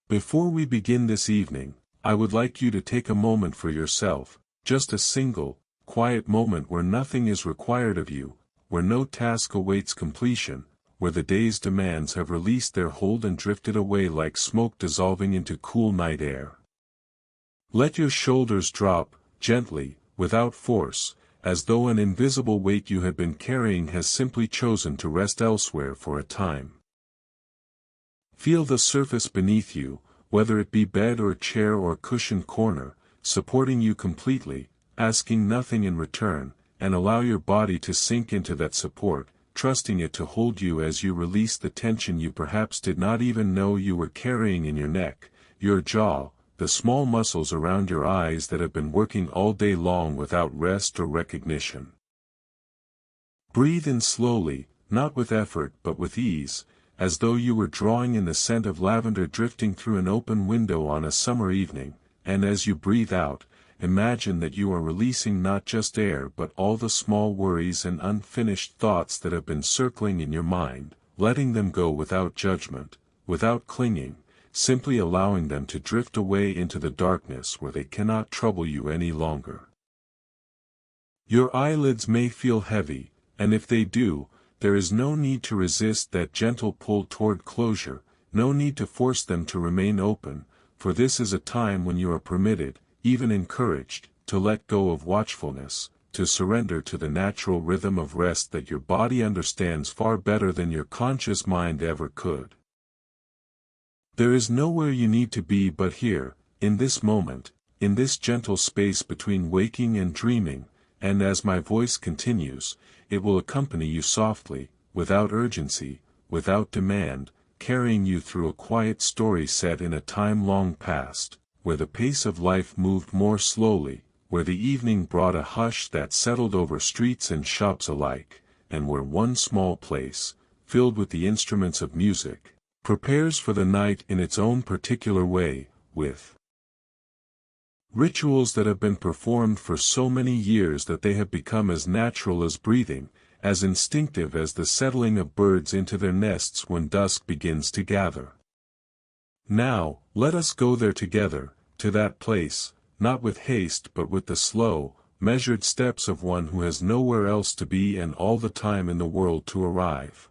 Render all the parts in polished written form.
Before we begin this evening, I would like you to take a moment for yourself, just a single, quiet moment where nothing is required of you, where no task awaits completion, where the day's demands have released their hold and drifted away like smoke dissolving into cool night air. Let your shoulders drop, gently, without force, as though an invisible weight you had been carrying has simply chosen to rest elsewhere for a time. Feel the surface beneath you, whether it be bed or chair or cushioned corner, supporting you completely, asking nothing in return, and allow your body to sink into that support, trusting it to hold you as you release the tension you perhaps did not even know you were carrying in your neck, your jaw, the small muscles around your eyes that have been working all day long without rest or recognition. Breathe in slowly, not with effort but with ease, as though you were drawing in the scent of lavender drifting through an open window on a summer evening, and as you breathe out, imagine that you are releasing not just air but all the small worries and unfinished thoughts that have been circling in your mind, letting them go without judgment, without clinging, simply allowing them to drift away into the darkness where they cannot trouble you any longer. Your eyelids may feel heavy, and if they do, there is no need to resist that gentle pull toward closure, no need to force them to remain open, for this is a time when you are permitted, even encouraged, to let go of watchfulness, to surrender to the natural rhythm of rest that your body understands far better than your conscious mind ever could. There is nowhere you need to be but here, in this moment, in this gentle space between waking and dreaming, and as my voice continues, it will accompany you softly, without urgency, without demand, carrying you through a quiet story set in a time long past, where the pace of life moved more slowly, where the evening brought a hush that settled over streets and shops alike, and where one small place, filled with the instruments of music, prepares for the night in its own particular way, with rituals that have been performed for so many years that they have become as natural as breathing, as instinctive as the settling of birds into their nests when dusk begins to gather. Now, let us go there together, to that place, not with haste but with the slow, measured steps of one who has nowhere else to be and all the time in the world to arrive.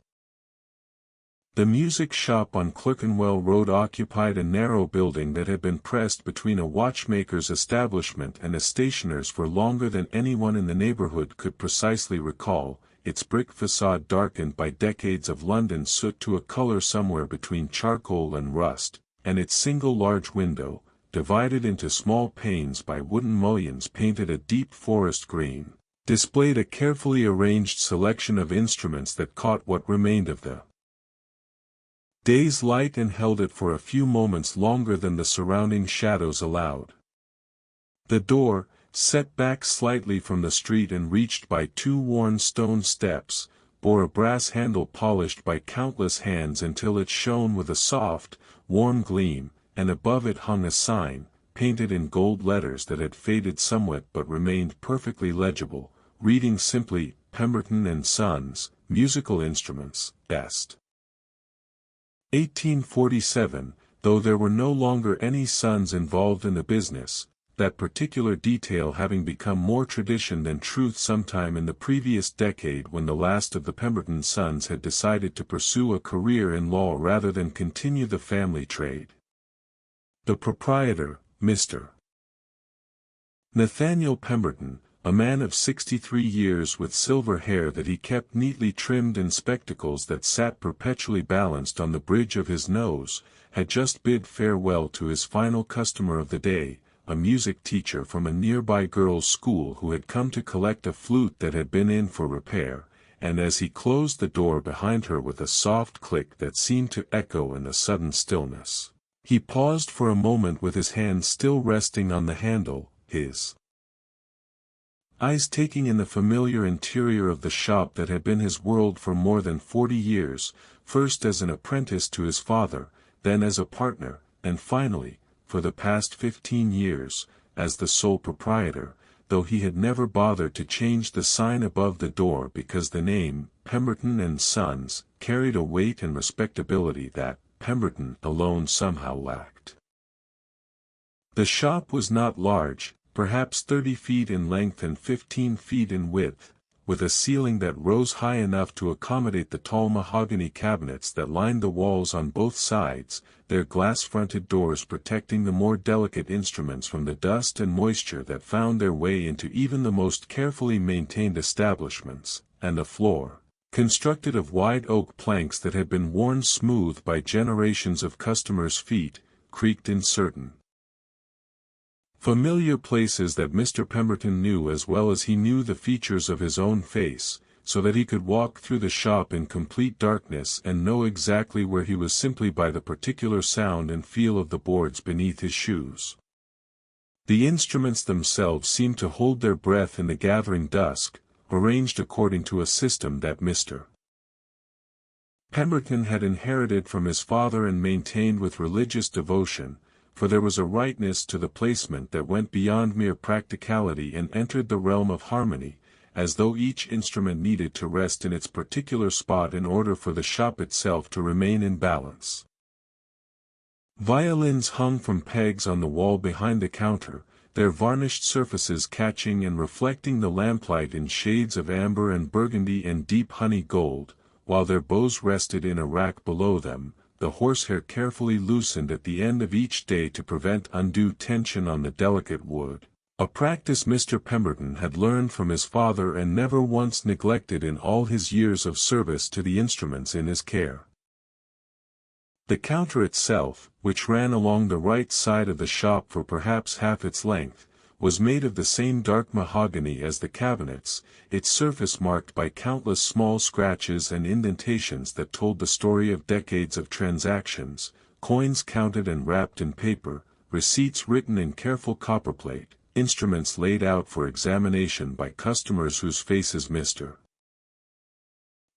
The music shop on Clerkenwell Road occupied a narrow building that had been pressed between a watchmaker's establishment and a stationer's for longer than anyone in the neighborhood could precisely recall, its brick facade darkened by decades of London soot to a color somewhere between charcoal and rust, and its single large window, divided into small panes by wooden mullions painted a deep forest green, displayed a carefully arranged selection of instruments that caught what remained of the day's light and held it for a few moments longer than the surrounding shadows allowed. The door, set back slightly from the street and reached by two worn stone steps, bore a brass handle polished by countless hands until it shone with a soft, warm gleam, and above it hung a sign, painted in gold letters that had faded somewhat but remained perfectly legible, reading simply, Pemberton and Sons, Musical Instruments, Est. 1847, though there were no longer any sons involved in the business, that particular detail having become more tradition than truth sometime in the previous decade when the last of the Pemberton sons had decided to pursue a career in law rather than continue the family trade. The proprietor, Mr. Nathaniel Pemberton, a man of 63 years with silver hair that he kept neatly trimmed and spectacles that sat perpetually balanced on the bridge of his nose, had just bid farewell to his final customer of the day, a music teacher from a nearby girls' school who had come to collect a flute that had been in for repair, and as he closed the door behind her with a soft click that seemed to echo in the sudden stillness, he paused for a moment with his hand still resting on the handle, his eyes taking in the familiar interior of the shop that had been his world for more than 40 years, first as an apprentice to his father, then as a partner, and finally, for the past 15 years, as the sole proprietor, though he had never bothered to change the sign above the door because the name, Pemberton and Sons, carried a weight and respectability that Pemberton alone somehow lacked. The shop was not large, perhaps 30 feet in length and 15 feet in width, with a ceiling that rose high enough to accommodate the tall mahogany cabinets that lined the walls on both sides, their glass-fronted doors protecting the more delicate instruments from the dust and moisture that found their way into even the most carefully maintained establishments, and the floor, constructed of wide oak planks that had been worn smooth by generations of customers' feet, creaked in certain familiar places that Mr. Pemberton knew as well as he knew the features of his own face, so that he could walk through the shop in complete darkness and know exactly where he was simply by the particular sound and feel of the boards beneath his shoes. The instruments themselves seemed to hold their breath in the gathering dusk, arranged according to a system that Mr. Pemberton had inherited from his father and maintained with religious devotion, for there was a rightness to the placement that went beyond mere practicality and entered the realm of harmony, as though each instrument needed to rest in its particular spot in order for the shop itself to remain in balance. Violins hung from pegs on the wall behind the counter, their varnished surfaces catching and reflecting the lamplight in shades of amber and burgundy and deep honey gold, while their bows rested in a rack below them, the horsehair carefully loosened at the end of each day to prevent undue tension on the delicate wood, a practice Mr. Pemberton had learned from his father and never once neglected in all his years of service to the instruments in his care. The counter itself, which ran along the right side of the shop for perhaps half its length, was made of the same dark mahogany as the cabinets, its surface marked by countless small scratches and indentations that told the story of decades of transactions, coins counted and wrapped in paper, receipts written in careful copperplate, instruments laid out for examination by customers whose faces Mr.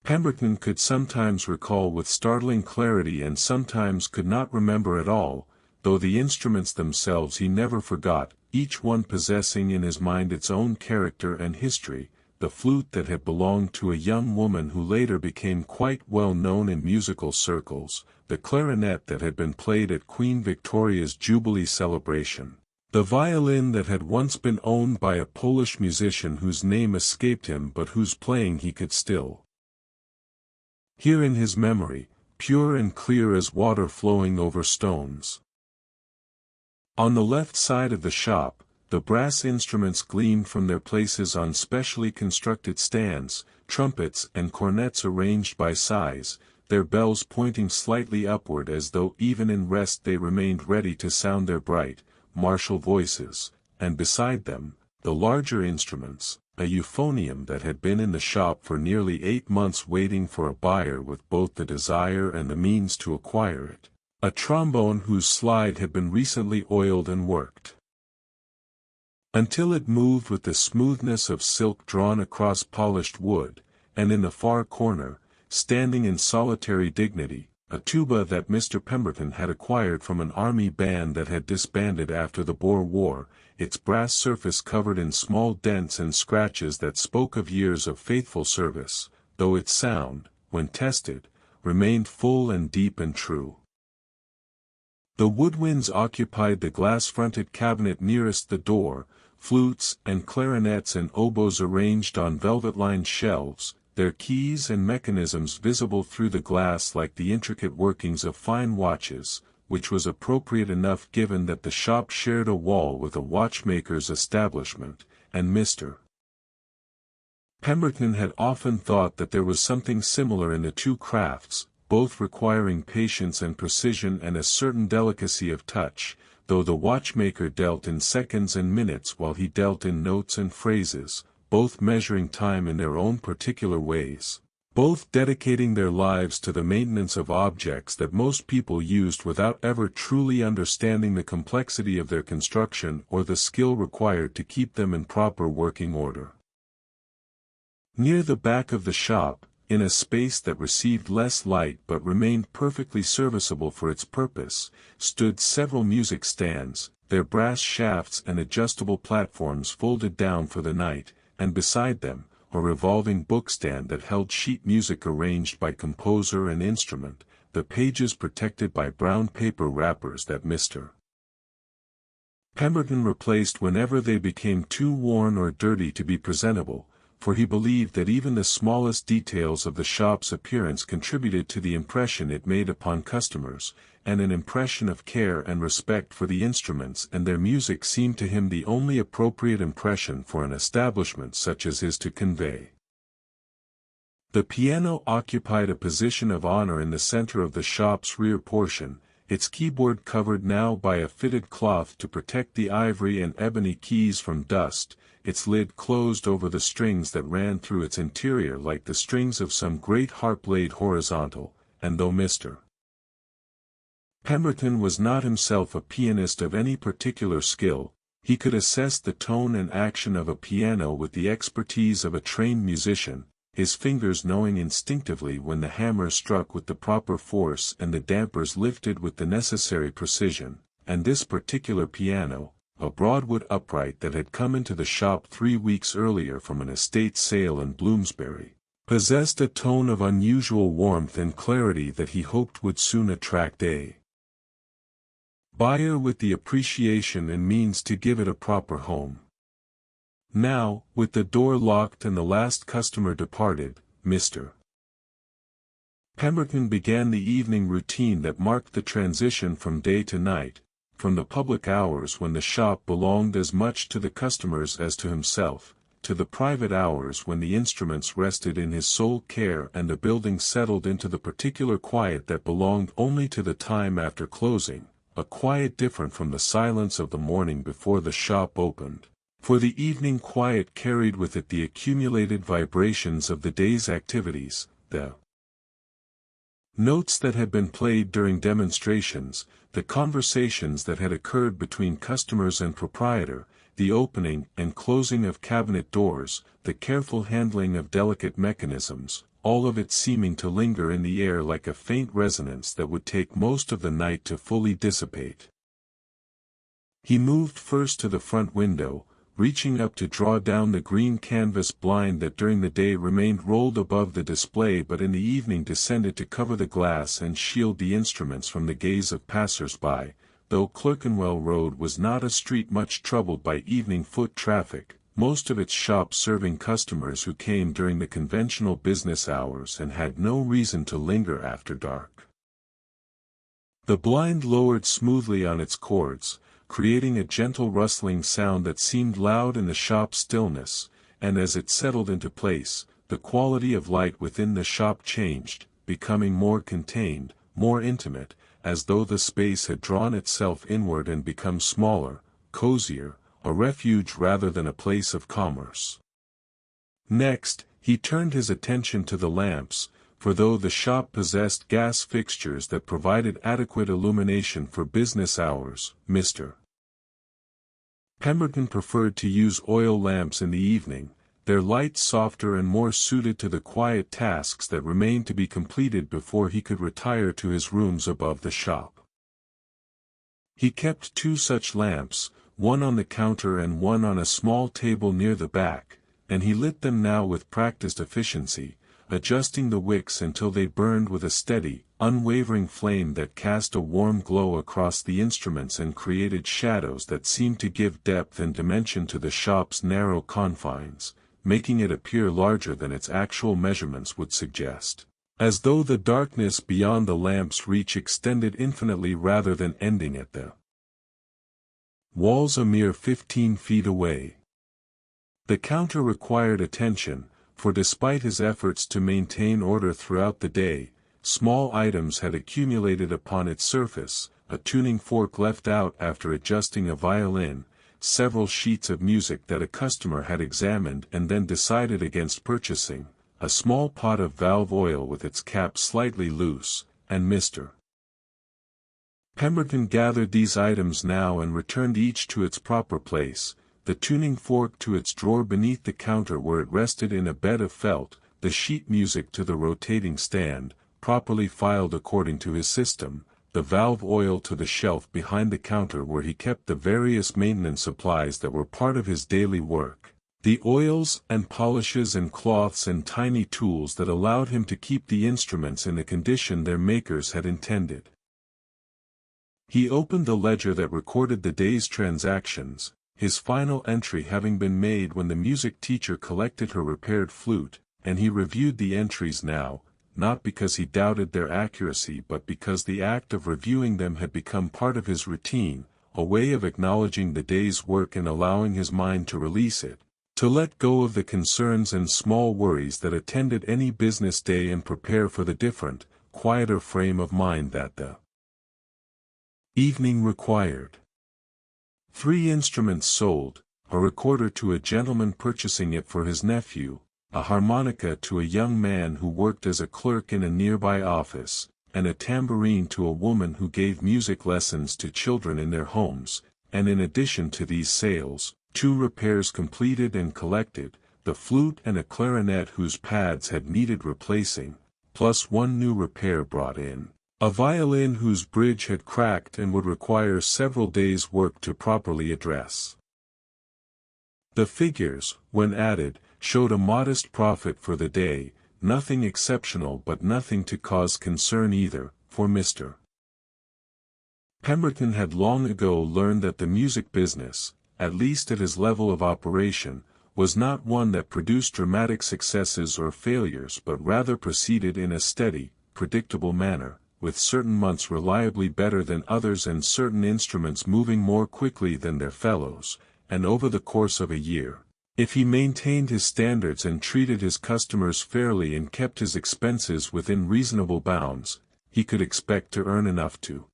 Pemberton could sometimes recall with startling clarity and sometimes could not remember at all, though the instruments themselves he never forgot, each one possessing in his mind its own character and history, the flute that had belonged to a young woman who later became quite well known in musical circles, the clarinet that had been played at Queen Victoria's Jubilee celebration, the violin that had once been owned by a Polish musician whose name escaped him but whose playing he could still hear in his memory, pure and clear as water flowing over stones. On the left side of the shop, the brass instruments gleamed from their places on specially constructed stands, trumpets and cornets arranged by size, their bells pointing slightly upward as though even in rest they remained ready to sound their bright, martial voices, and beside them, the larger instruments, a euphonium that had been in the shop for nearly 8 months waiting for a buyer with both the desire and the means to acquire it, a trombone whose slide had been recently oiled and worked until it moved with the smoothness of silk drawn across polished wood, and in the far corner, standing in solitary dignity, a tuba that Mr. Pemberton had acquired from an army band that had disbanded after the Boer War, its brass surface covered in small dents and scratches that spoke of years of faithful service, though its sound, when tested, remained full and deep and true. The woodwinds occupied the glass-fronted cabinet nearest the door, flutes and clarinets and oboes arranged on velvet-lined shelves, their keys and mechanisms visible through the glass like the intricate workings of fine watches, which was appropriate enough given that the shop shared a wall with a watchmaker's establishment, and Mr. Pemberton had often thought that there was something similar in the two crafts, both requiring patience and precision and a certain delicacy of touch, though the watchmaker dealt in seconds and minutes while he dealt in notes and phrases, both measuring time in their own particular ways, both dedicating their lives to the maintenance of objects that most people used without ever truly understanding the complexity of their construction or the skill required to keep them in proper working order. Near the back of the shop, in a space that received less light but remained perfectly serviceable for its purpose, stood several music stands, their brass shafts and adjustable platforms folded down for the night, and beside them, a revolving bookstand that held sheet music arranged by composer and instrument, the pages protected by brown paper wrappers that Mr. Pemberton replaced whenever they became too worn or dirty to be presentable, for he believed that even the smallest details of the shop's appearance contributed to the impression it made upon customers, and an impression of care and respect for the instruments and their music seemed to him the only appropriate impression for an establishment such as his to convey. The piano occupied a position of honor in the center of the shop's rear portion, its keyboard covered now by a fitted cloth to protect the ivory and ebony keys from dust, its lid closed over the strings that ran through its interior like the strings of some great harp laid horizontal, and though Mr. Pemberton was not himself a pianist of any particular skill, he could assess the tone and action of a piano with the expertise of a trained musician, his fingers knowing instinctively when the hammer struck with the proper force and the dampers lifted with the necessary precision, and this particular piano, a Broadwood upright that had come into the shop 3 weeks earlier from an estate sale in Bloomsbury, possessed a tone of unusual warmth and clarity that he hoped would soon attract a buyer with the appreciation and means to give it a proper home. Now, with the door locked and the last customer departed, Mr. Pemberton began the evening routine that marked the transition from day to night, from the public hours when the shop belonged as much to the customers as to himself, to the private hours when the instruments rested in his sole care and the building settled into the particular quiet that belonged only to the time after closing, a quiet different from the silence of the morning before the shop opened. For the evening quiet carried with it the accumulated vibrations of the day's activities, the notes that had been played during demonstrations, the conversations that had occurred between customers and proprietor, the opening and closing of cabinet doors, the careful handling of delicate mechanisms, all of it seeming to linger in the air like a faint resonance that would take most of the night to fully dissipate. He moved first to the front window, reaching up to draw down the green canvas blind that during the day remained rolled above the display but in the evening descended to cover the glass and shield the instruments from the gaze of passers-by, though Clerkenwell Road was not a street much troubled by evening foot traffic, most of its shops serving customers who came during the conventional business hours and had no reason to linger after dark. The blind lowered smoothly on its cords, creating a gentle rustling sound that seemed loud in the shop stillness, and as it settled into place, the quality of light within the shop changed, becoming more contained, more intimate, as though the space had drawn itself inward and become smaller, cozier, a refuge rather than a place of commerce. Next, he turned his attention to the lamps, for though the shop possessed gas fixtures that provided adequate illumination for business hours, Mr. Pemberton preferred to use oil lamps in the evening, their light softer and more suited to the quiet tasks that remained to be completed before he could retire to his rooms above the shop. He kept 2 such lamps, one on the counter and one on a small table near the back, and he lit them now with practiced efficiency, adjusting the wicks until they burned with a steady, unwavering flame that cast a warm glow across the instruments and created shadows that seemed to give depth and dimension to the shop's narrow confines, making it appear larger than its actual measurements would suggest, as though the darkness beyond the lamp's reach extended infinitely rather than ending at the walls a mere 15 feet away. The counter required attention, for despite his efforts to maintain order throughout the day, small items had accumulated upon its surface, a tuning fork left out after adjusting a violin, several sheets of music that a customer had examined and then decided against purchasing, a small pot of valve oil with its cap slightly loose, and Mr. Pemberton gathered these items now and returned each to its proper place, the tuning fork to its drawer beneath the counter where it rested in a bed of felt, the sheet music to the rotating stand, properly filed according to his system, the valve oil to the shelf behind the counter where he kept the various maintenance supplies that were part of his daily work, the oils and polishes and cloths and tiny tools that allowed him to keep the instruments in the condition their makers had intended. He opened the ledger that recorded the day's transactions, his final entry having been made when the music teacher collected her repaired flute, and he reviewed the entries now, not because he doubted their accuracy but because the act of reviewing them had become part of his routine, a way of acknowledging the day's work and allowing his mind to release it, to let go of the concerns and small worries that attended any business day and prepare for the different, quieter frame of mind that the evening required. 3 instruments sold, a recorder to a gentleman purchasing it for his nephew, a harmonica to a young man who worked as a clerk in a nearby office, and a tambourine to a woman who gave music lessons to children in their homes, and in addition to these sales, 2 repairs completed and collected, the flute and a clarinet whose pads had needed replacing, plus 1 new repair brought in, a violin whose bridge had cracked and would require several days' work to properly address. The figures, when added, showed a modest profit for the day, nothing exceptional but nothing to cause concern either, for Mr. Pemberton had long ago learned that the music business, at least at his level of operation, was not one that produced dramatic successes or failures but rather proceeded in a steady, predictable manner, with certain months reliably better than others and certain instruments moving more quickly than their fellows, and over the course of a year, if he maintained his standards and treated his customers fairly and kept his expenses within reasonable bounds, he could expect to earn enough to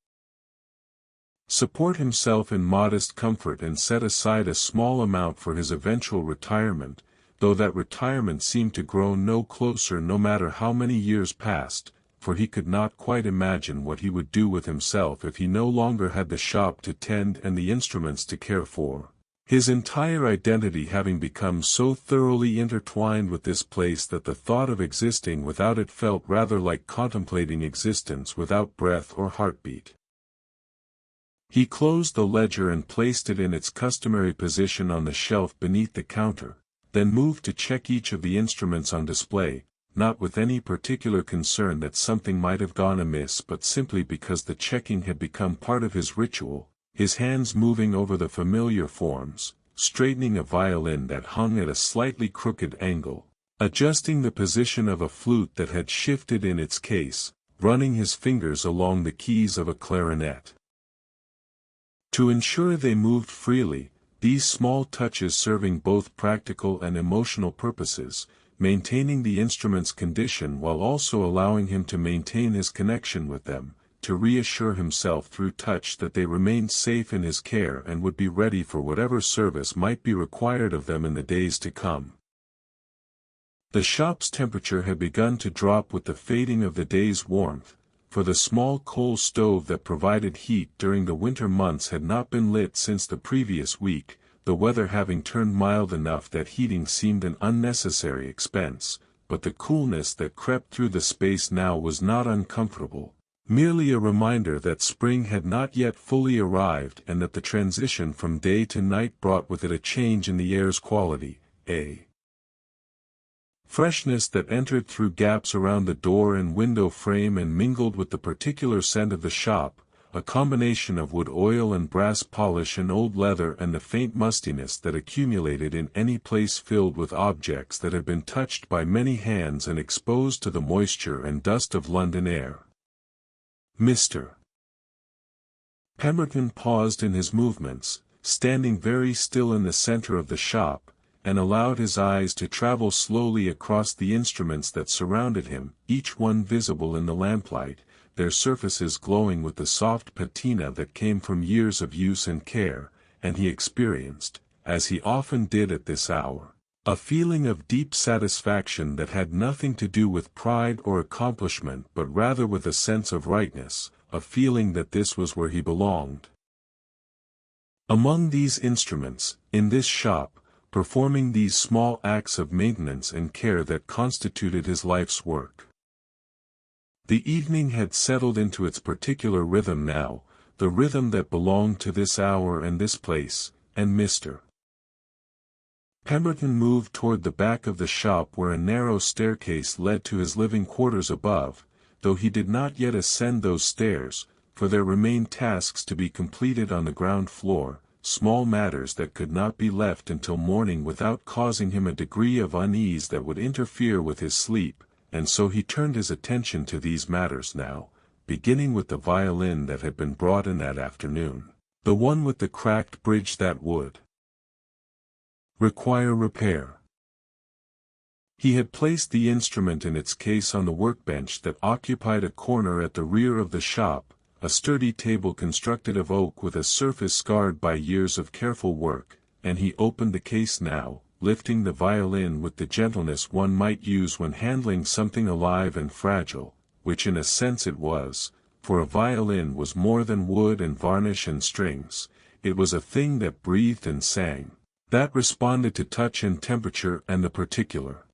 support himself in modest comfort and set aside a small amount for his eventual retirement, though that retirement seemed to grow no closer no matter how many years passed, for he could not quite imagine what he would do with himself if he no longer had the shop to tend and the instruments to care for, his entire identity having become so thoroughly intertwined with this place that the thought of existing without it felt rather like contemplating existence without breath or heartbeat. He closed the ledger and placed it in its customary position on the shelf beneath the counter, then moved to check each of the instruments on display, not with any particular concern that something might have gone amiss but simply because the checking had become part of his ritual, his hands moving over the familiar forms, straightening a violin that hung at a slightly crooked angle, adjusting the position of a flute that had shifted in its case, running his fingers along the keys of a clarinet. To ensure they moved freely, these small touches serving both practical and emotional purposes, maintaining the instrument's condition while also allowing him to maintain his connection with them, to reassure himself through touch that they remained safe in his care and would be ready for whatever service might be required of them in the days to come. The shop's temperature had begun to drop with the fading of the day's warmth, for the small coal stove that provided heat during the winter months had not been lit since the previous week, the weather having turned mild enough that heating seemed an unnecessary expense, but the coolness that crept through the space now was not uncomfortable, merely a reminder that spring had not yet fully arrived and that the transition from day to night brought with it a change in the air's quality, a freshness that entered through gaps around the door and window frame and mingled with the particular scent of the shop, a combination of wood oil and brass polish and old leather and the faint mustiness that accumulated in any place filled with objects that had been touched by many hands and exposed to the moisture and dust of London air. Mr. Pemberton paused in his movements, standing very still in the center of the shop, and allowed his eyes to travel slowly across the instruments that surrounded him, each one visible in the lamplight, their surfaces glowing with the soft patina that came from years of use and care, and he experienced, as he often did at this hour, a feeling of deep satisfaction that had nothing to do with pride or accomplishment but rather with a sense of rightness, a feeling that this was where he belonged. Among these instruments, in this shop, performing these small acts of maintenance and care that constituted his life's work. The evening had settled into its particular rhythm now, the rhythm that belonged to this hour and this place, and Mr. Pemberton moved toward the back of the shop where a narrow staircase led to his living quarters above, though he did not yet ascend those stairs, for there remained tasks to be completed on the ground floor, small matters that could not be left until morning without causing him a degree of unease that would interfere with his sleep, and so he turned his attention to these matters now, beginning with the violin that had been brought in that afternoon, the one with the cracked bridge that would require repair. He had placed the instrument in its case on the workbench that occupied a corner at the rear of the shop, a sturdy table constructed of oak with a surface scarred by years of careful work, and he opened the case now, lifting the violin with the gentleness one might use when handling something alive and fragile, which in a sense it was, for a violin was more than wood and varnish and strings. It was a thing that breathed and sang, that responded to touch and temperature and the particular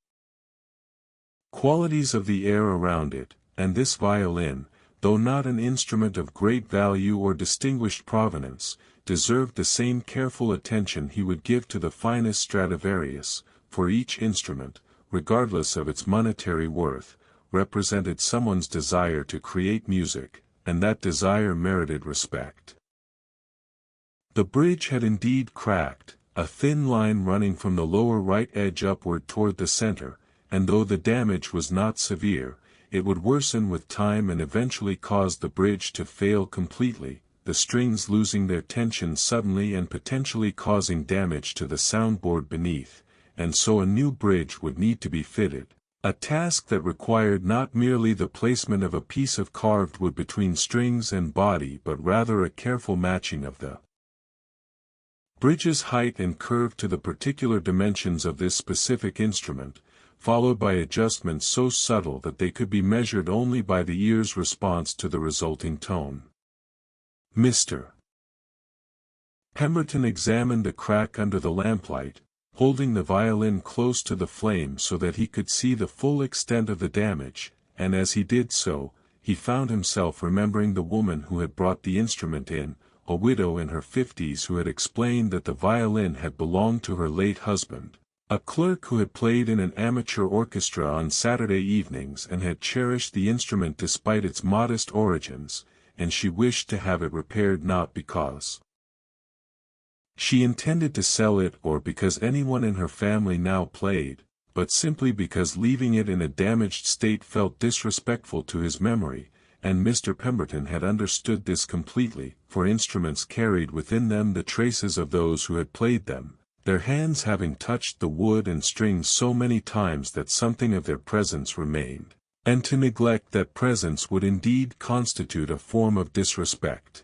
qualities of the air around it, and this violin, though not an instrument of great value or distinguished provenance, deserved the same careful attention he would give to the finest Stradivarius, for each instrument, regardless of its monetary worth, represented someone's desire to create music, and that desire merited respect. The bridge had indeed cracked, a thin line running from the lower right edge upward toward the center, and though the damage was not severe, it would worsen with time and eventually cause the bridge to fail completely, the strings losing their tension suddenly and potentially causing damage to the soundboard beneath, and so a new bridge would need to be fitted, a task that required not merely the placement of a piece of carved wood between strings and body but rather a careful matching of the bridge's height and curve to the particular dimensions of this specific instrument, followed by adjustments so subtle that they could be measured only by the ear's response to the resulting tone. Mr. Pemberton examined the crack under the lamplight, holding the violin close to the flame so that he could see the full extent of the damage, and as he did so, he found himself remembering the woman who had brought the instrument in, a widow in her 50s who had explained that the violin had belonged to her late husband, a clerk who had played in an amateur orchestra on Saturday evenings and had cherished the instrument despite its modest origins, and she wished to have it repaired not because she intended to sell it or because anyone in her family now played, but simply because leaving it in a damaged state felt disrespectful to his memory, and Mr. Pemberton had understood this completely, for instruments carried within them the traces of those who had played them, their hands having touched the wood and strings so many times that something of their presence remained, and to neglect that presence would indeed constitute a form of disrespect.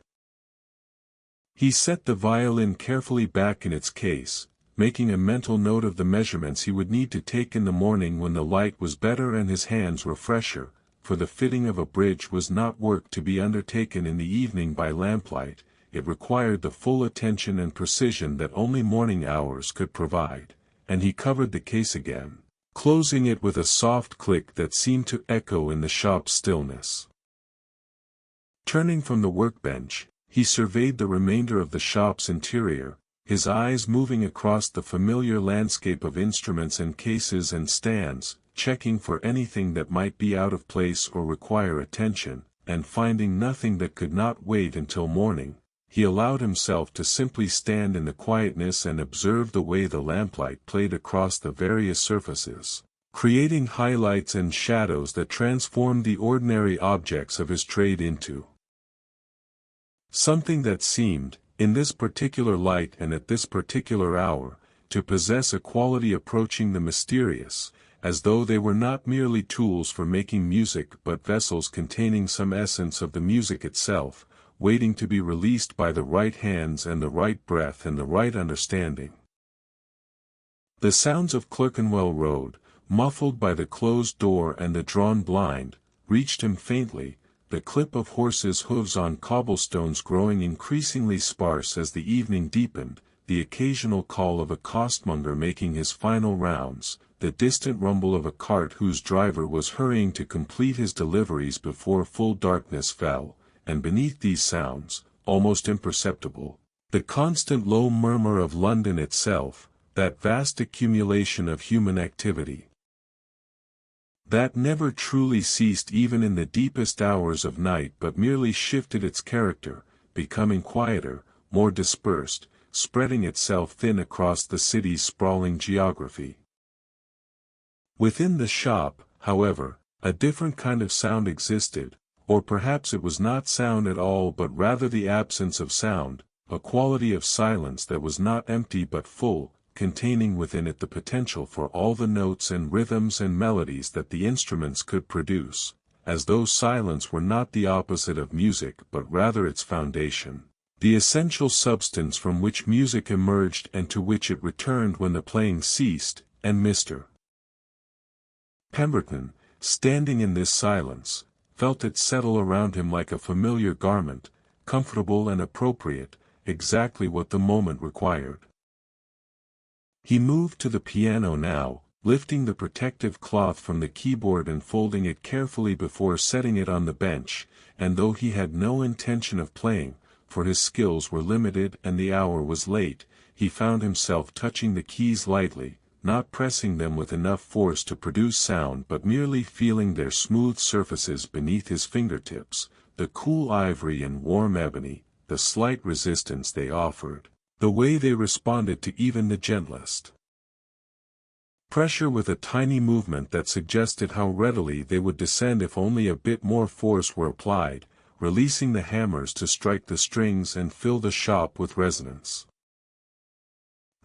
He set the violin carefully back in its case, making a mental note of the measurements he would need to take in the morning when the light was better and his hands were fresher, for the fitting of a bridge was not work to be undertaken in the evening by lamplight. It required the full attention and precision that only morning hours could provide, and he covered the case again, closing it with a soft click that seemed to echo in the shop's stillness. Turning from the workbench, he surveyed the remainder of the shop's interior, his eyes moving across the familiar landscape of instruments and cases and stands, checking for anything that might be out of place or require attention, and finding nothing that could not wait until morning, he allowed himself to simply stand in the quietness and observe the way the lamplight played across the various surfaces, creating highlights and shadows that transformed the ordinary objects of his trade into something that seemed, in this particular light and at this particular hour, to possess a quality approaching the mysterious, as though they were not merely tools for making music but vessels containing some essence of the music itself, waiting to be released by the right hands and the right breath and the right understanding. The sounds of Clerkenwell Road, muffled by the closed door and the drawn blind, reached him faintly, the clip of horses' hooves on cobblestones growing increasingly sparse as the evening deepened, the occasional call of a costermonger making his final rounds, the distant rumble of a cart whose driver was hurrying to complete his deliveries before full darkness fell, and beneath these sounds, almost imperceptible, the constant low murmur of London itself, that vast accumulation of human activity. that never truly ceased even in the deepest hours of night but merely shifted its character, becoming quieter, more dispersed, spreading itself thin across the city's sprawling geography. Within the shop, however, a different kind of sound existed, or perhaps it was not sound at all but rather the absence of sound, a quality of silence that was not empty but full, containing within it the potential for all the notes and rhythms and melodies that the instruments could produce, as though silence were not the opposite of music but rather its foundation, the essential substance from which music emerged and to which it returned when the playing ceased, and Mr. Pemberton, standing in this silence, felt it settle around him like a familiar garment, comfortable and appropriate, exactly what the moment required. He moved to the piano now, lifting the protective cloth from the keyboard and folding it carefully before setting it on the bench, and though he had no intention of playing, for his skills were limited and the hour was late, he found himself touching the keys lightly, not pressing them with enough force to produce sound but merely feeling their smooth surfaces beneath his fingertips, the cool ivory and warm ebony, the slight resistance they offered, the way they responded to even the gentlest pressure with a tiny movement that suggested how readily they would descend if only a bit more force were applied, releasing the hammers to strike the strings and fill the shop with resonance.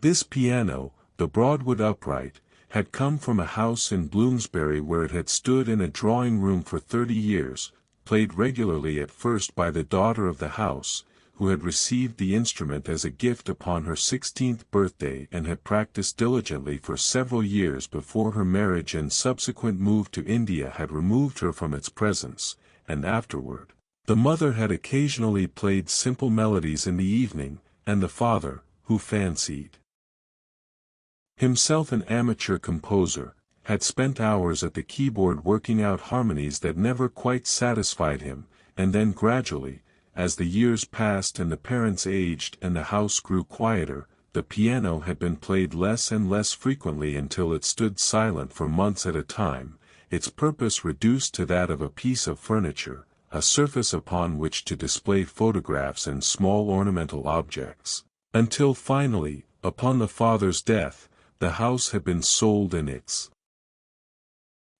This piano, the Broadwood upright, had come from a house in Bloomsbury where it had stood in a drawing-room for 30 years, played regularly at first by the daughter of the house, who had received the instrument as a gift upon her 16th birthday and had practiced diligently for several years before her marriage and subsequent move to India had removed her from its presence, and afterward. The mother had occasionally played simple melodies in the evening, and the father, who fancied himself an amateur composer, had spent hours at the keyboard working out harmonies that never quite satisfied him, and then gradually, as the years passed and the parents aged and the house grew quieter, the piano had been played less and less frequently until it stood silent for months at a time, its purpose reduced to that of a piece of furniture, a surface upon which to display photographs and small ornamental objects, until finally, upon the father's death, the house had been sold and its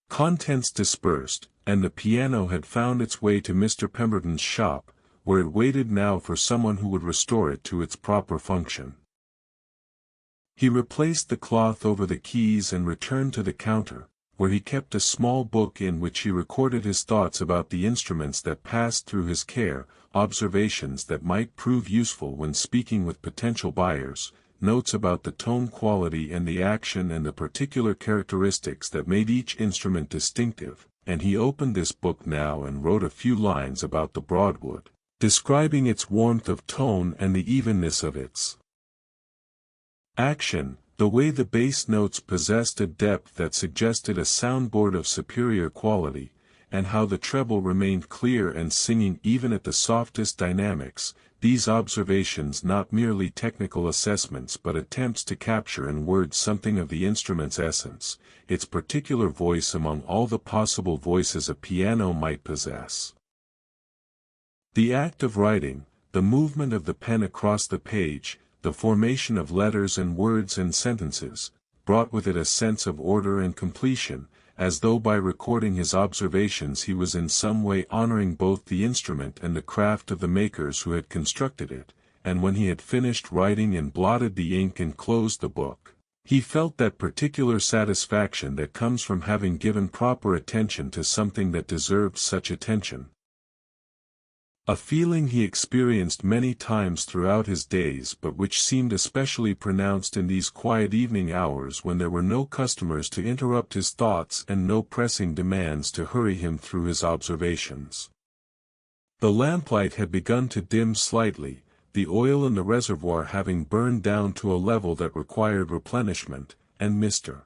contents dispersed, and the piano had found its way to Mr. Pemberton's shop, where it waited now for someone who would restore it to its proper function. He replaced the cloth over the keys and returned to the counter, where he kept a small book in which he recorded his thoughts about the instruments that passed through his care, observations that might prove useful when speaking with potential buyers, notes about the tone quality and the action and the particular characteristics that made each instrument distinctive, and he opened this book now and wrote a few lines about the Broadwood, describing its warmth of tone and the evenness of its action, the way the bass notes possessed a depth that suggested a soundboard of superior quality, and how the treble remained clear and singing even at the softest dynamics, these observations not merely technical assessments but attempts to capture in words something of the instrument's essence, its particular voice among all the possible voices a piano might possess. The act of writing, the movement of the pen across the page, the formation of letters and words and sentences, brought with it a sense of order and completion, as though by recording his observations he was in some way honoring both the instrument and the craft of the makers who had constructed it, and when he had finished writing and blotted the ink and closed the book, he felt that particular satisfaction that comes from having given proper attention to something that deserved such attention. A feeling he experienced many times throughout his days but which seemed especially pronounced in these quiet evening hours when there were no customers to interrupt his thoughts and no pressing demands to hurry him through his observations. The lamplight had begun to dim slightly, the oil in the reservoir having burned down to a level that required replenishment, and Mr.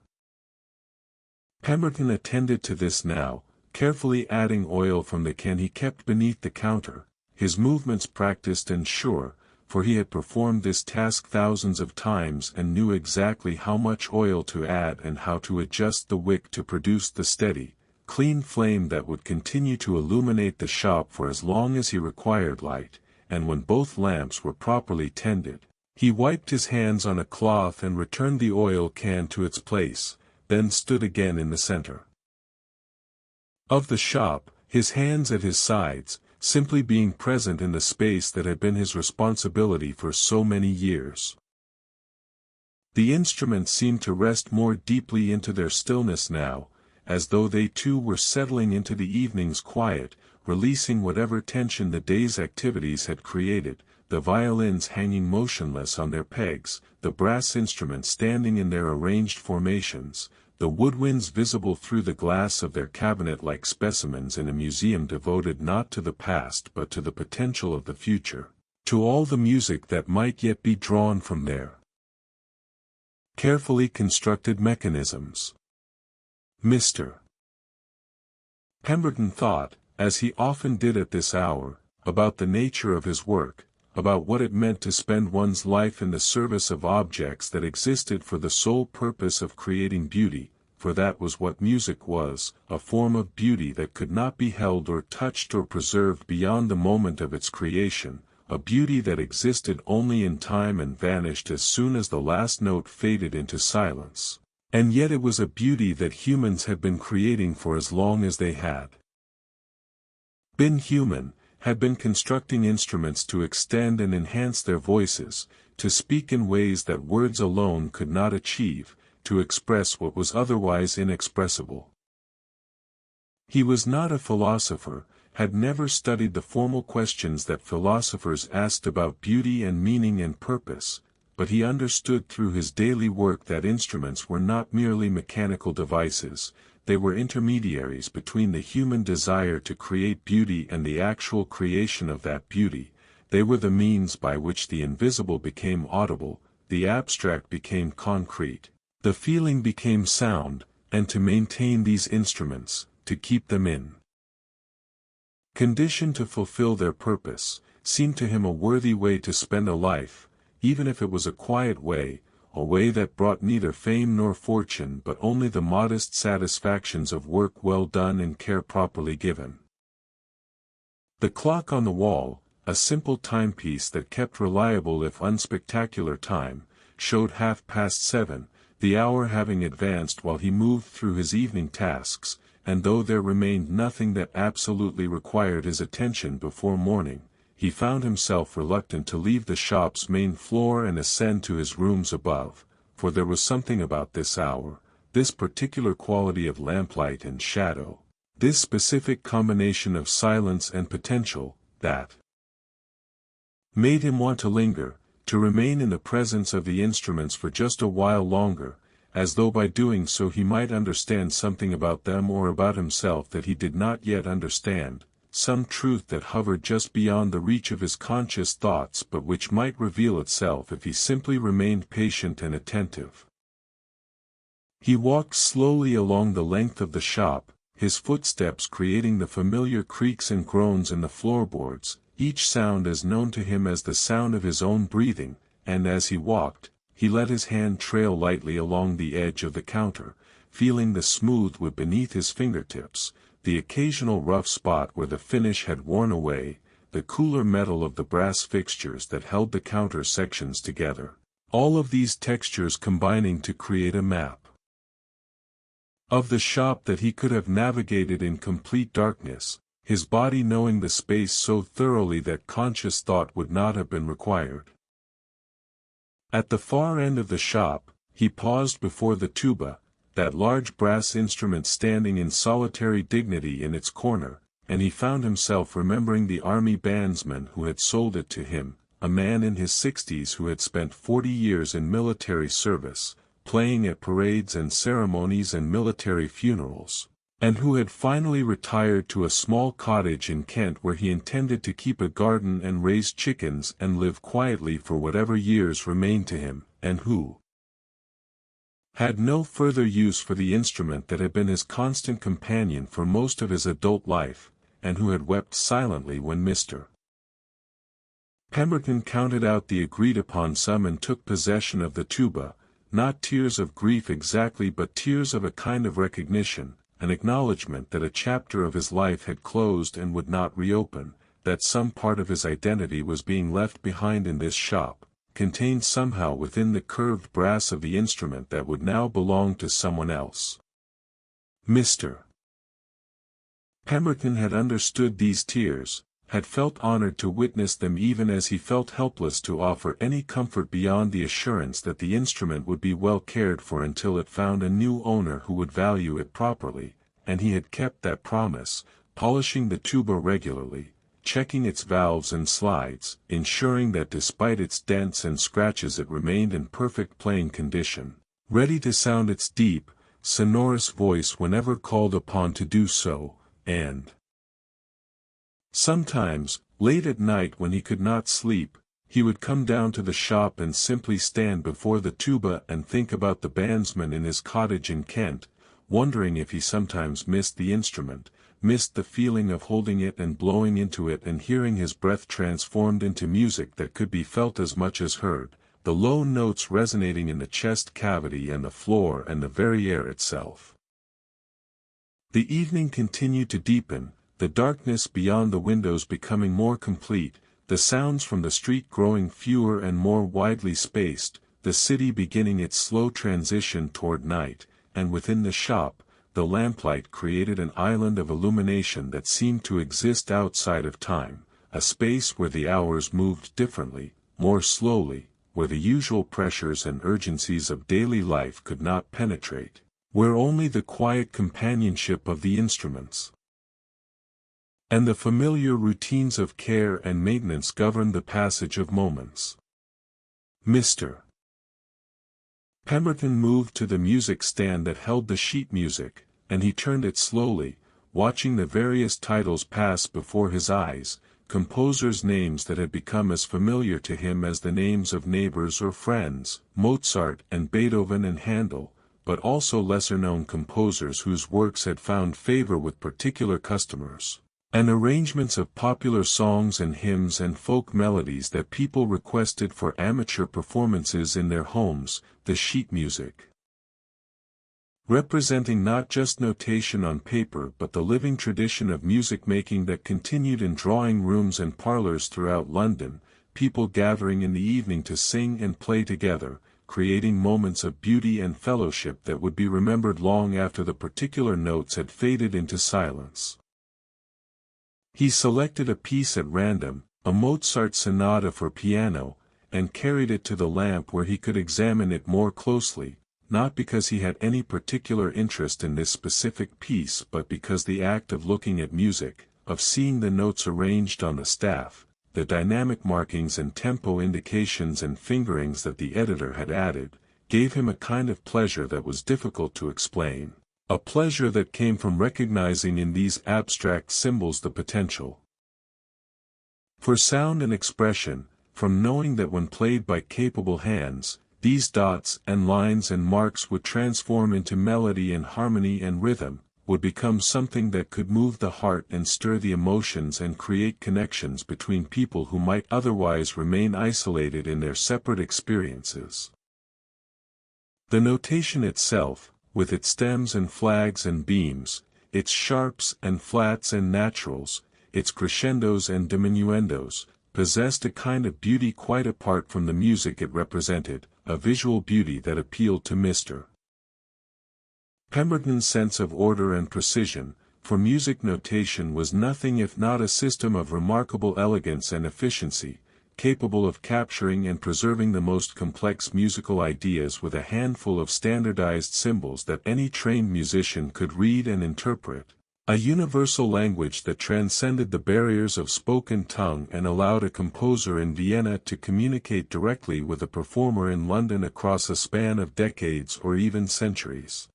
Pemberton attended to this now, carefully adding oil from the can he kept beneath the counter, his movements practiced and sure, for he had performed this task thousands of times and knew exactly how much oil to add and how to adjust the wick to produce the steady, clean flame that would continue to illuminate the shop for as long as he required light, and when both lamps were properly tended, he wiped his hands on a cloth and returned the oil can to its place, then stood again in the center of the shop, his hands at his sides, simply being present in the space that had been his responsibility for so many years. The instruments seemed to rest more deeply into their stillness now, as though they too were settling into the evening's quiet, releasing whatever tension the day's activities had created, the violins hanging motionless on their pegs, the brass instruments standing in their arranged formations, the woodwinds visible through the glass of their cabinet like specimens in a museum devoted not to the past but to the potential of the future, to all the music that might yet be drawn from their carefully constructed mechanisms. Mr. Pemberton thought, as he often did at this hour, about the nature of his work, about what it meant to spend one's life in the service of objects that existed for the sole purpose of creating beauty, for that was what music was, a form of beauty that could not be held or touched or preserved beyond the moment of its creation, a beauty that existed only in time and vanished as soon as the last note faded into silence. And yet it was a beauty that humans had been creating for as long as they had been human, had been constructing instruments to extend and enhance their voices, to speak in ways that words alone could not achieve, to express what was otherwise inexpressible. He was not a philosopher, had never studied the formal questions that philosophers asked about beauty and meaning and purpose, but he understood through his daily work that instruments were not merely mechanical devices, they were intermediaries between the human desire to create beauty and the actual creation of that beauty. They were the means by which the invisible became audible, the abstract became concrete, the feeling became sound, and to maintain these instruments, to keep them in condition to fulfill their purpose, seemed to him a worthy way to spend a life, even if it was a quiet way, a way that brought neither fame nor fortune but only the modest satisfactions of work well done and care properly given. The clock on the wall, a simple timepiece that kept reliable if unspectacular time, showed 7:30, the hour having advanced while he moved through his evening tasks, and though there remained nothing that absolutely required his attention before morning, he found himself reluctant to leave the shop's main floor and ascend to his rooms above, for there was something about this hour, this particular quality of lamplight and shadow, this specific combination of silence and potential, that made him want to linger, to remain in the presence of the instruments for just a while longer, as though by doing so he might understand something about them or about himself that he did not yet understand, some truth that hovered just beyond the reach of his conscious thoughts but which might reveal itself if he simply remained patient and attentive. He walked slowly along the length of the shop, his footsteps creating the familiar creaks and groans in the floorboards, each sound as known to him as the sound of his own breathing, and as he walked, he let his hand trail lightly along the edge of the counter, feeling the smooth wood beneath his fingertips, the occasional rough spot where the finish had worn away, the cooler metal of the brass fixtures that held the counter sections together, all of these textures combining to create a map of the shop that he could have navigated in complete darkness, his body knowing the space so thoroughly that conscious thought would not have been required. At the far end of the shop, he paused before the tuba, that large brass instrument standing in solitary dignity in its corner, and he found himself remembering the army bandsman who had sold it to him, a man in his 60s who had spent 40 years in military service, playing at parades and ceremonies and military funerals, and who had finally retired to a small cottage in Kent where he intended to keep a garden and raise chickens and live quietly for whatever years remained to him, and who had no further use for the instrument that had been his constant companion for most of his adult life, and who had wept silently when Mr. Pemberton counted out the agreed-upon sum and took possession of the tuba, not tears of grief exactly but tears of a kind of recognition, an acknowledgement that a chapter of his life had closed and would not reopen, that some part of his identity was being left behind in this shop, contained somehow within the curved brass of the instrument that would now belong to someone else. Mr. Pemberton had understood these tears, had felt honored to witness them even as he felt helpless to offer any comfort beyond the assurance that the instrument would be well cared for until it found a new owner who would value it properly, and he had kept that promise, polishing the tuba regularly, checking its valves and slides, ensuring that despite its dents and scratches it remained in perfect playing condition, ready to sound its deep, sonorous voice whenever called upon to do so, and sometimes, late at night when he could not sleep, he would come down to the shop and simply stand before the tuba and think about the bandsman in his cottage in Kent, wondering if he sometimes missed the instrument, missed the feeling of holding it and blowing into it and hearing his breath transformed into music that could be felt as much as heard, the low notes resonating in the chest cavity and the floor and the very air itself. The evening continued to deepen, the darkness beyond the windows becoming more complete, the sounds from the street growing fewer and more widely spaced, the city beginning its slow transition toward night, and within the shop, the lamplight created an island of illumination that seemed to exist outside of time, a space where the hours moved differently, more slowly, where the usual pressures and urgencies of daily life could not penetrate, where only the quiet companionship of the instruments and the familiar routines of care and maintenance governed the passage of moments. Mr. Pemberton moved to the music stand that held the sheet music, and he turned it slowly, watching the various titles pass before his eyes, composers' names that had become as familiar to him as the names of neighbors or friends, Mozart and Beethoven and Handel, but also lesser-known composers whose works had found favor with particular customers, and arrangements of popular songs and hymns and folk melodies that people requested for amateur performances in their homes, the sheet music, representing not just notation on paper but the living tradition of music-making that continued in drawing rooms and parlors throughout London, people gathering in the evening to sing and play together, creating moments of beauty and fellowship that would be remembered long after the particular notes had faded into silence. He selected a piece at random, a Mozart sonata for piano, and carried it to the lamp where he could examine it more closely, not because he had any particular interest in this specific piece but because the act of looking at music, of seeing the notes arranged on the staff, the dynamic markings and tempo indications and fingerings that the editor had added, gave him a kind of pleasure that was difficult to explain. A pleasure that came from recognizing in these abstract symbols the potential for sound and expression, from knowing that when played by capable hands, these dots and lines and marks would transform into melody and harmony and rhythm, would become something that could move the heart and stir the emotions and create connections between people who might otherwise remain isolated in their separate experiences. The notation itself, with its stems and flags and beams, its sharps and flats and naturals, its crescendos and diminuendos, possessed a kind of beauty quite apart from the music it represented, a visual beauty that appealed to Mr. Pemberton's sense of order and precision, for music notation was nothing if not a system of remarkable elegance and efficiency, capable of capturing and preserving the most complex musical ideas with a handful of standardized symbols that any trained musician could read and interpret, a universal language that transcended the barriers of spoken tongue and allowed a composer in Vienna to communicate directly with a performer in London across a span of decades or even centuries.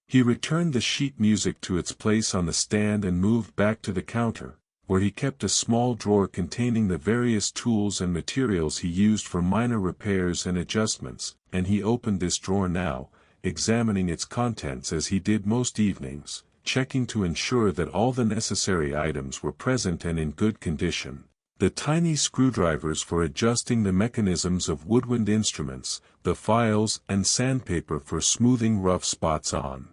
He returned the sheet music to its place on the stand and moved back to the counter, where he kept a small drawer containing the various tools and materials he used for minor repairs and adjustments, and he opened this drawer now, examining its contents as he did most evenings, checking to ensure that all the necessary items were present and in good condition. The tiny screwdrivers for adjusting the mechanisms of woodwind instruments, the files and sandpaper for smoothing rough spots on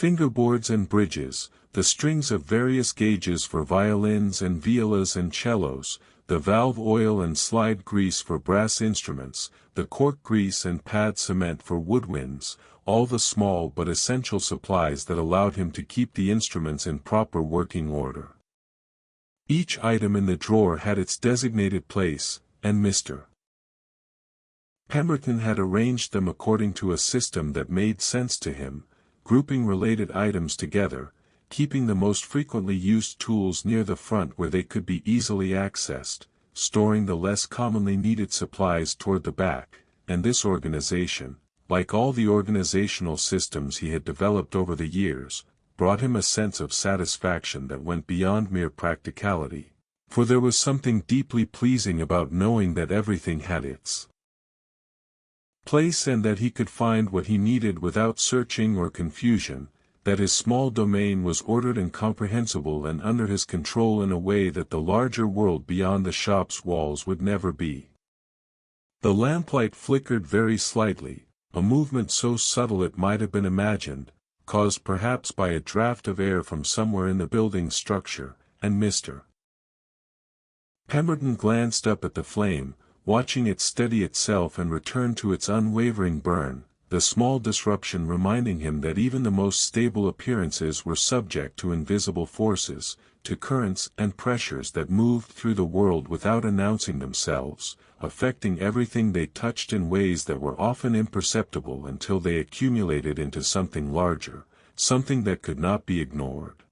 Fingerboards and bridges, the strings of various gauges for violins and violas and cellos, the valve oil and slide grease for brass instruments, the cork grease and pad cement for woodwinds, all the small but essential supplies that allowed him to keep the instruments in proper working order. Each item in the drawer had its designated place, and Mr. Pemberton had arranged them according to a system that made sense to him, grouping related items together, keeping the most frequently used tools near the front where they could be easily accessed, storing the less commonly needed supplies toward the back, and this organization, like all the organizational systems he had developed over the years, brought him a sense of satisfaction that went beyond mere practicality, for there was something deeply pleasing about knowing that everything had its place and that he could find what he needed without searching or confusion, that his small domain was ordered and comprehensible and under his control in a way that the larger world beyond the shop's walls would never be. The lamplight flickered very slightly, a movement so subtle it might have been imagined, caused perhaps by a draft of air from somewhere in the building's structure, and Mr. Pemberton glanced up at the flame, watching it steady itself and return to its unwavering burn, the small disruption reminding him that even the most stable appearances were subject to invisible forces, to currents and pressures that moved through the world without announcing themselves, affecting everything they touched in ways that were often imperceptible until they accumulated into something larger, something that could not be ignored.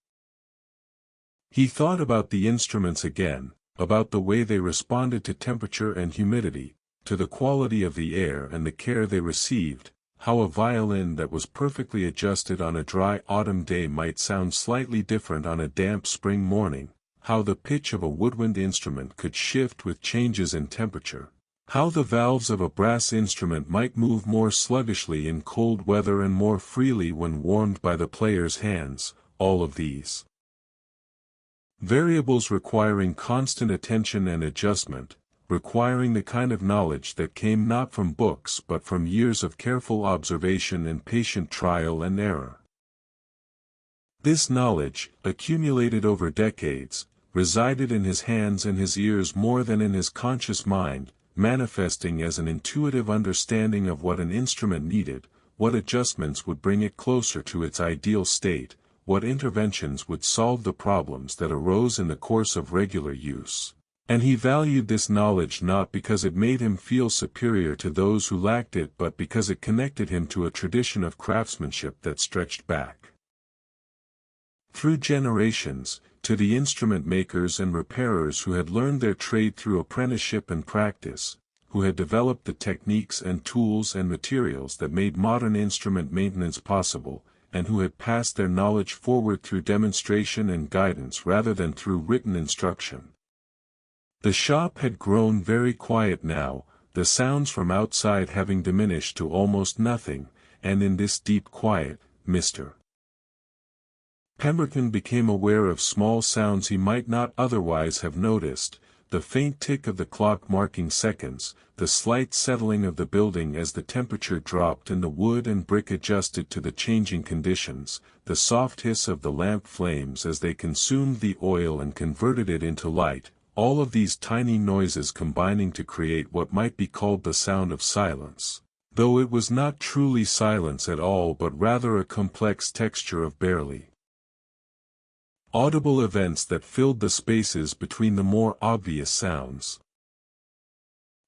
He thought about the instruments again, about the way they responded to temperature and humidity, to the quality of the air and the care they received, how a violin that was perfectly adjusted on a dry autumn day might sound slightly different on a damp spring morning, how the pitch of a woodwind instrument could shift with changes in temperature, how the valves of a brass instrument might move more sluggishly in cold weather and more freely when warmed by the player's hands, all of these variables requiring constant attention and adjustment, requiring the kind of knowledge that came not from books but from years of careful observation and patient trial and error. This knowledge, accumulated over decades, resided in his hands and his ears more than in his conscious mind, manifesting as an intuitive understanding of what an instrument needed, what adjustments would bring it closer to its ideal state, what interventions would solve the problems that arose in the course of regular use. And he valued this knowledge not because it made him feel superior to those who lacked it but because it connected him to a tradition of craftsmanship that stretched back through generations, to the instrument makers and repairers who had learned their trade through apprenticeship and practice, who had developed the techniques and tools and materials that made modern instrument maintenance possible, and who had passed their knowledge forward through demonstration and guidance rather than through written instruction. The shop had grown very quiet now, the sounds from outside having diminished to almost nothing, and in this deep quiet, Mr. Pemberton became aware of small sounds he might not otherwise have noticed, the faint tick of the clock marking seconds, the slight settling of the building as the temperature dropped and the wood and brick adjusted to the changing conditions, the soft hiss of the lamp flames as they consumed the oil and converted it into light, all of these tiny noises combining to create what might be called the sound of silence, though it was not truly silence at all but rather a complex texture of barely audible events that filled the spaces between the more obvious sounds.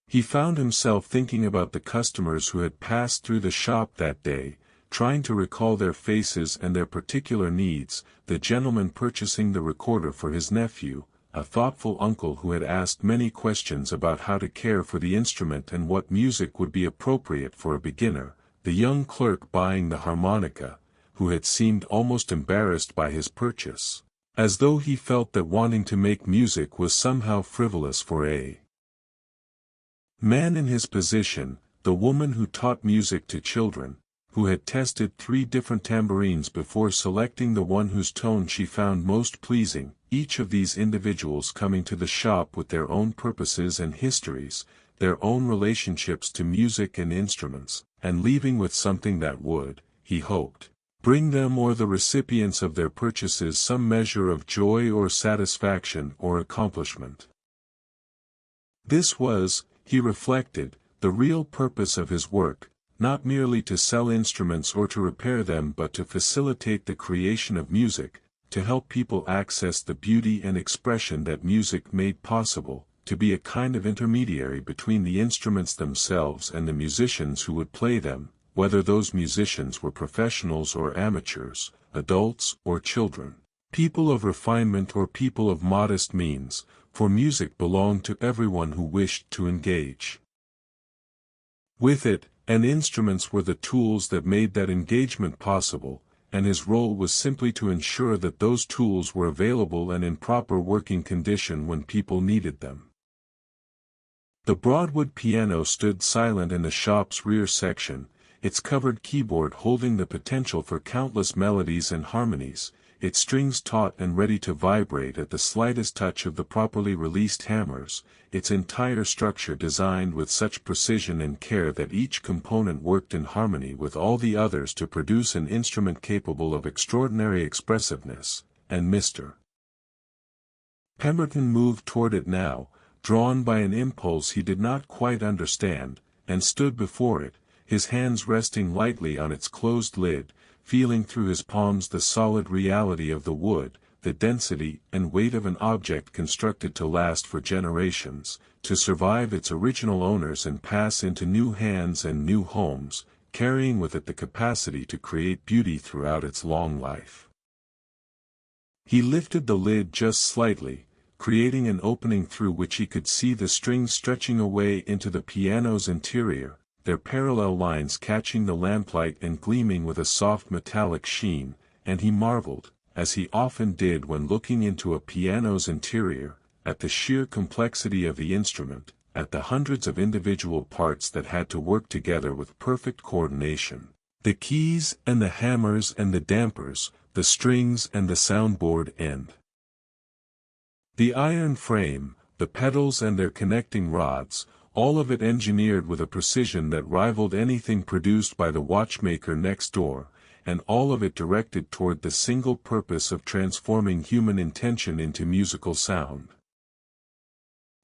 He found himself thinking about the customers who had passed through the shop that day, trying to recall their faces and their particular needs, the gentleman purchasing the recorder for his nephew, a thoughtful uncle who had asked many questions about how to care for the instrument and what music would be appropriate for a beginner, the young clerk buying the harmonica, who had seemed almost embarrassed by his purchase, as though he felt that wanting to make music was somehow frivolous for a man in his position, the woman who taught music to children, who had tested 3 different tambourines before selecting the one whose tone she found most pleasing, each of these individuals coming to the shop with their own purposes and histories, their own relationships to music and instruments, and leaving with something that would, he hoped, bring them or the recipients of their purchases some measure of joy or satisfaction or accomplishment. This was, he reflected, the real purpose of his work, not merely to sell instruments or to repair them but to facilitate the creation of music, to help people access the beauty and expression that music made possible, to be a kind of intermediary between the instruments themselves and the musicians who would play them, whether those musicians were professionals or amateurs, adults or children, people of refinement or people of modest means, for music belonged to everyone who wished to engage with it, and instruments were the tools that made that engagement possible, and his role was simply to ensure that those tools were available and in proper working condition when people needed them. The broadwood piano stood silent in the shop's rear section, its covered keyboard holding the potential for countless melodies and harmonies, its strings taut and ready to vibrate at the slightest touch of the properly released hammers, its entire structure designed with such precision and care that each component worked in harmony with all the others to produce an instrument capable of extraordinary expressiveness, and Mr. Pemberton moved toward it now, drawn by an impulse he did not quite understand, and stood before it, his hands resting lightly on its closed lid, feeling through his palms the solid reality of the wood, the density and weight of an object constructed to last for generations, to survive its original owners and pass into new hands and new homes, carrying with it the capacity to create beauty throughout its long life. He lifted the lid just slightly, creating an opening through which he could see the strings stretching away into the piano's interior, their parallel lines catching the lamplight and gleaming with a soft metallic sheen, and he marveled, as he often did when looking into a piano's interior, at the sheer complexity of the instrument, at the hundreds of individual parts that had to work together with perfect coordination, the keys and the hammers and the dampers, the strings and the soundboard end. The iron frame, the pedals and their connecting rods, all of it engineered with a precision that rivaled anything produced by the watchmaker next door, and all of it directed toward the single purpose of transforming human intention into musical sound.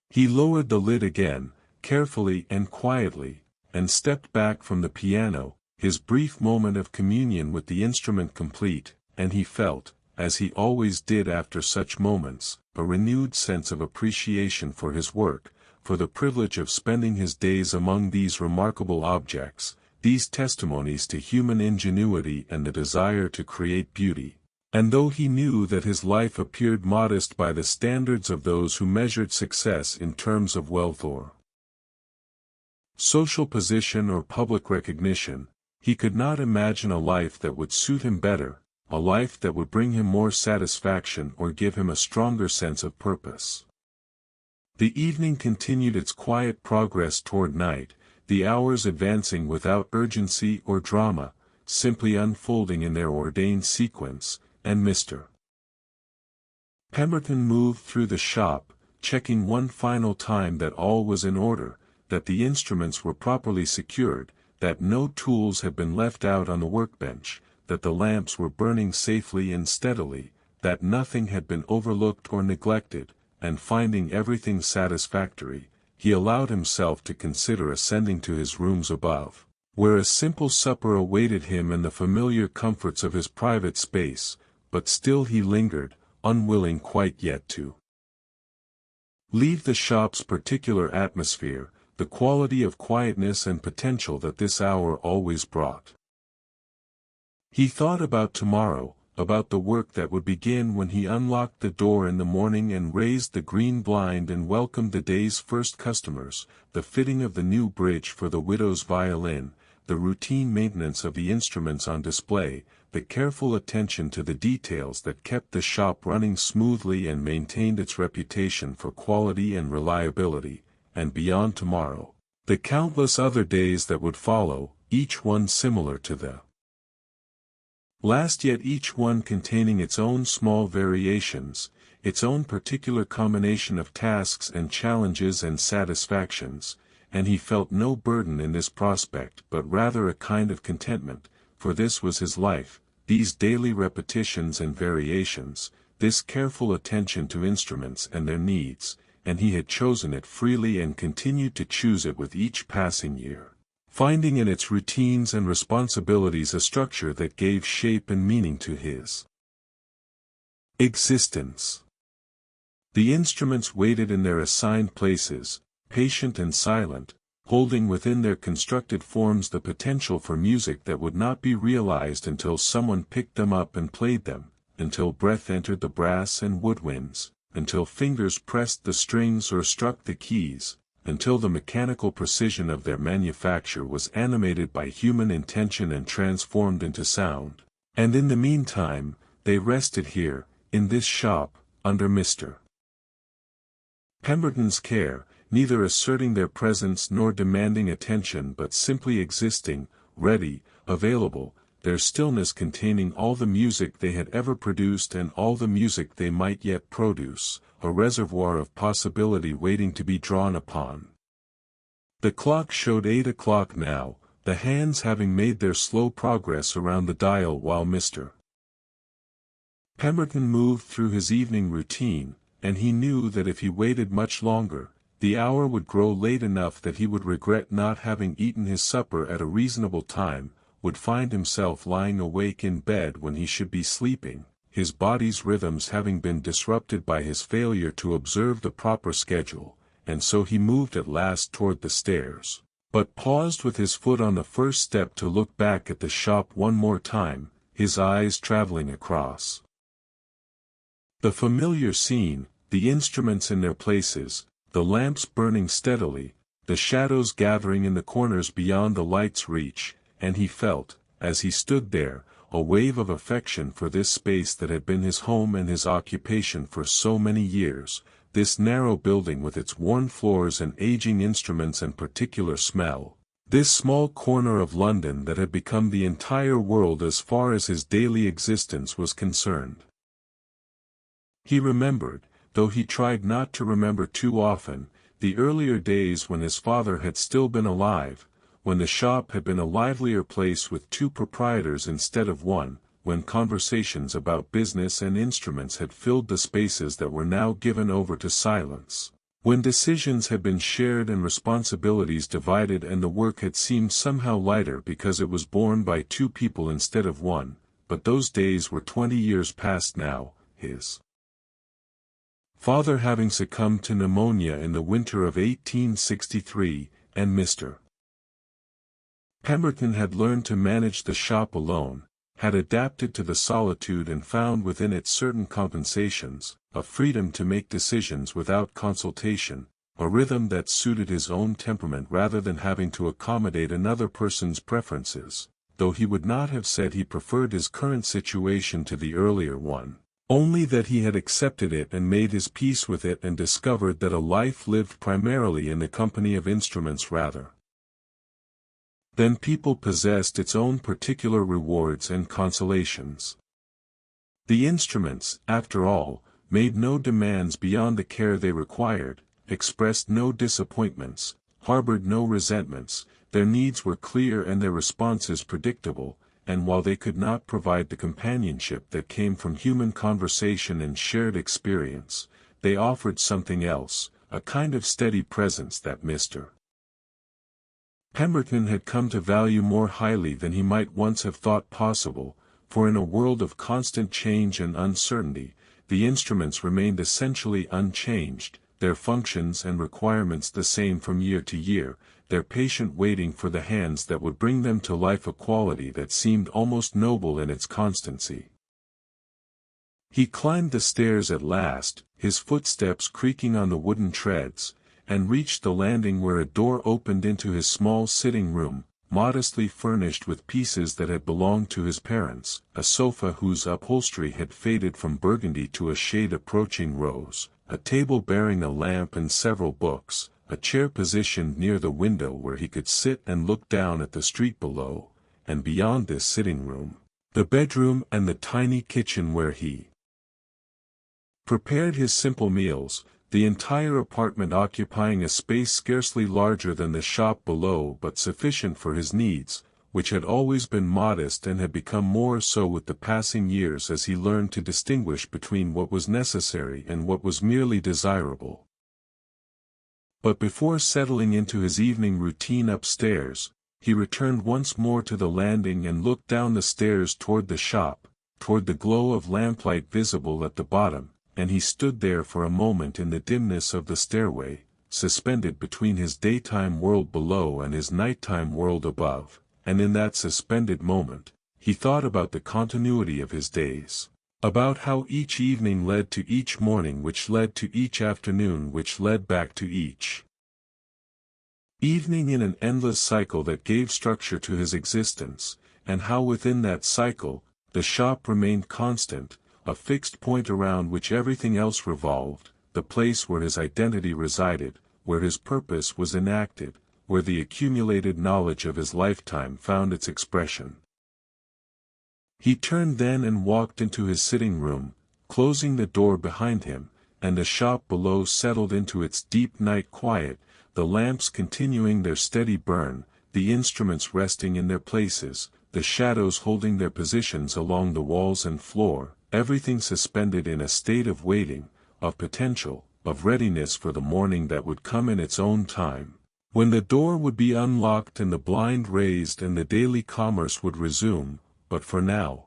He lowered the lid again, carefully and quietly, and stepped back from the piano, his brief moment of communion with the instrument complete, and he felt, as he always did after such moments, a renewed sense of appreciation for his work, for the privilege of spending his days among these remarkable objects, these testimonies to human ingenuity and the desire to create beauty. And though he knew that his life appeared modest by the standards of those who measured success in terms of wealth or social position or public recognition, he could not imagine a life that would suit him better, a life that would bring him more satisfaction or give him a stronger sense of purpose. The evening continued its quiet progress toward night, the hours advancing without urgency or drama, simply unfolding in their ordained sequence, and Mr. Pemberton moved through the shop, checking one final time that all was in order, that the instruments were properly secured, that no tools had been left out on the workbench, that the lamps were burning safely and steadily, that nothing had been overlooked or neglected, and finding everything satisfactory, he allowed himself to consider ascending to his rooms above, where a simple supper awaited him and the familiar comforts of his private space, but still he lingered, unwilling quite yet to leave the shop's particular atmosphere, the quality of quietness and potential that this hour always brought. He thought about tomorrow, about the work that would begin when he unlocked the door in the morning and raised the green blind and welcomed the day's first customers, the fitting of the new bridge for the widow's violin, the routine maintenance of the instruments on display, the careful attention to the details that kept the shop running smoothly and maintained its reputation for quality and reliability, and beyond tomorrow, the countless other days that would follow, each one similar to the last, yet each one containing its own small variations, its own particular combination of tasks and challenges and satisfactions, and he felt no burden in this prospect but rather a kind of contentment, for this was his life, these daily repetitions and variations, this careful attention to instruments and their needs, and he had chosen it freely and continued to choose it with each passing year, finding in its routines and responsibilities a structure that gave shape and meaning to his existence. The instruments waited in their assigned places, patient and silent, holding within their constructed forms the potential for music that would not be realized until someone picked them up and played them, until breath entered the brass and woodwinds, until fingers pressed the strings or struck the keys, until the mechanical precision of their manufacture was animated by human intention and transformed into sound. And in the meantime, they rested here, in this shop, under Mr. Pemberton's care, neither asserting their presence nor demanding attention but simply existing, ready, available, their stillness containing all the music they had ever produced and all the music they might yet produce, a reservoir of possibility waiting to be drawn upon. The clock showed 8 o'clock now, the hands having made their slow progress around the dial while Mr. Pemberton moved through his evening routine, and he knew that if he waited much longer, the hour would grow late enough that he would regret not having eaten his supper at a reasonable time, would find himself lying awake in bed when he should be sleeping, his body's rhythms having been disrupted by his failure to observe the proper schedule, and so he moved at last toward the stairs, but paused with his foot on the first step to look back at the shop one more time, his eyes traveling across the familiar scene, the instruments in their places, the lamps burning steadily, the shadows gathering in the corners beyond the light's reach, and he felt, as he stood there, a wave of affection for this space that had been his home and his occupation for so many years, this narrow building with its worn floors and aging instruments and particular smell, this small corner of London that had become the entire world as far as his daily existence was concerned. He remembered, though he tried not to remember too often, the earlier days when his father had still been alive, when the shop had been a livelier place with 2 proprietors instead of 1, when conversations about business and instruments had filled the spaces that were now given over to silence, when decisions had been shared and responsibilities divided and the work had seemed somehow lighter because it was borne by 2 people instead of 1, but those days were 20 years past now, his father having succumbed to pneumonia in the winter of 1863, and Mr. Pemberton had learned to manage the shop alone, had adapted to the solitude and found within it certain compensations, a freedom to make decisions without consultation, a rhythm that suited his own temperament rather than having to accommodate another person's preferences, though he would not have said he preferred his current situation to the earlier one. Only that he had accepted it and made his peace with it and discovered that a life lived primarily in the company of instruments rather than people possessed its own particular rewards and consolations. The instruments, after all, made no demands beyond the care they required, expressed no disappointments, harbored no resentments, their needs were clear and their responses predictable, and while they could not provide the companionship that came from human conversation and shared experience, they offered something else, a kind of steady presence that Mr. Pemberton had come to value more highly than he might once have thought possible, for in a world of constant change and uncertainty, the instruments remained essentially unchanged, their functions and requirements the same from year to year, their patient waiting for the hands that would bring them to life a quality that seemed almost noble in its constancy. He climbed the stairs at last, his footsteps creaking on the wooden treads, and reached the landing where a door opened into his small sitting room, modestly furnished with pieces that had belonged to his parents, a sofa whose upholstery had faded from burgundy to a shade approaching rose, a table bearing a lamp and several books, a chair positioned near the window where he could sit and look down at the street below, and beyond this sitting room, the bedroom and the tiny kitchen where he prepared his simple meals, the entire apartment occupying a space scarcely larger than the shop below but sufficient for his needs, which had always been modest and had become more so with the passing years as he learned to distinguish between what was necessary and what was merely desirable. But before settling into his evening routine upstairs, he returned once more to the landing and looked down the stairs toward the shop, toward the glow of lamplight visible at the bottom, and he stood there for a moment in the dimness of the stairway, suspended between his daytime world below and his nighttime world above, and in that suspended moment, he thought about the continuity of his days, about how each evening led to each morning which led to each afternoon which led back to each evening in an endless cycle that gave structure to his existence, and how within that cycle, the shop remained constant, a fixed point around which everything else revolved, the place where his identity resided, where his purpose was enacted, where the accumulated knowledge of his lifetime found its expression. He turned then and walked into his sitting room, closing the door behind him, and the shop below settled into its deep night quiet, the lamps continuing their steady burn, the instruments resting in their places, the shadows holding their positions along the walls and floor, everything suspended in a state of waiting, of potential, of readiness for the morning that would come in its own time, when the door would be unlocked and the blind raised and the daily commerce would resume, but for now.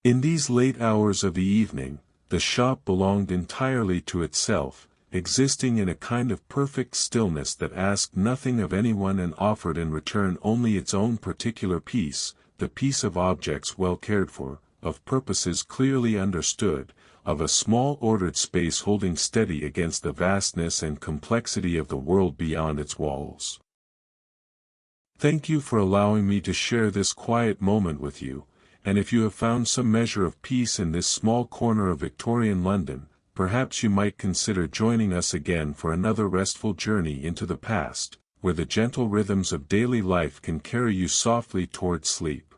In these late hours of the evening, the shop belonged entirely to itself, existing in a kind of perfect stillness that asked nothing of anyone and offered in return only its own particular peace, the peace of objects well cared for, of purposes clearly understood, of a small ordered space holding steady against the vastness and complexity of the world beyond its walls. Thank you for allowing me to share this quiet moment with you, and if you have found some measure of peace in this small corner of Victorian London, perhaps you might consider joining us again for another restful journey into the past, where the gentle rhythms of daily life can carry you softly toward sleep.